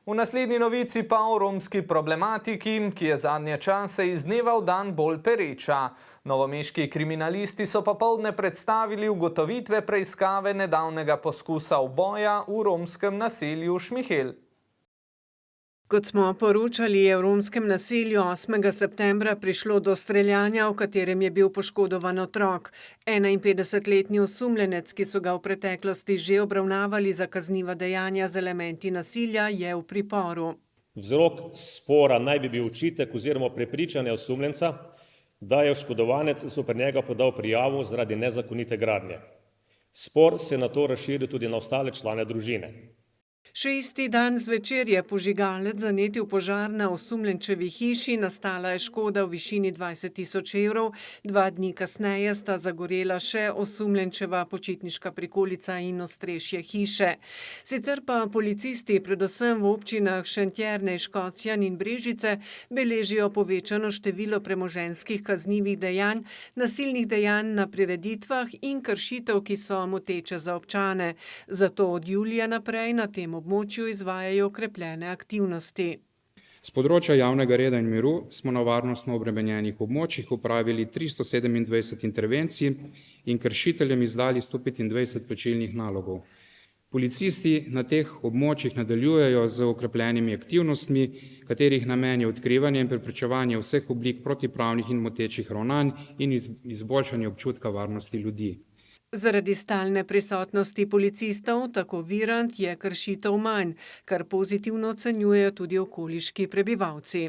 V naslednji novici pa o romski problematiki, ki je zadnje čase iz dneva v dan bolj pereča. Novomeški kriminalisti so popoldne predstavili ugotovitve preiskave nedavnega poskusa uboja v romskem naselju Šmihel. Kot smo poročali, je v romskem naselju 8. septembra prišlo do streljanja, v katerem je bil poškodovan otrok. 51-letni osumljenec, ki so ga v preteklosti že obravnavali za kazniva dejanja z elementi nasilja, je v priporu. Vzrok spora naj bi bil očitek oziroma prepričanje osumljenca, da je oškodovanec zoper njega podal prijavo zaradi nezakonite gradnje. Spor se je nato razširil tudi na ostale člane družine. Še isti dan zvečer je požigalec zanetil požar na osumljenčevi hiši, nastala je škoda v višini 20 tisoč evrov. 2 dni kasneje sta zagorela še osumljenčeva počitniška prikolica in ostrešje hiše. Sicer pa policisti, predvsem v občinah Šentjernej, Škocjan in Brežice, beležijo povečano število premoženjskih kaznivih dejanj, nasilnih dejanj na prireditvah in kršitev, ki so moteče za občane. Zato od julija naprej na tem območju izvajajo okrepljene aktivnosti. Z področja javnega reda in miru smo na varnostno obremenjenih območjih opravili 327 intervencij in kršiteljem izdali 125 plačilnih nalogov. Policisti na teh območjih nadaljujejo z okrepljenimi aktivnostmi, katerih namen je odkrivanje in preprečevanje vseh oblik protipravnih in motečih ravnanj in izboljšanje občutka varnosti ljudi. Zaradi stalne prisotnosti policistov, tako Virant, je kršitev manj, kar pozitivno ocenjujejo tudi okoliški prebivalci.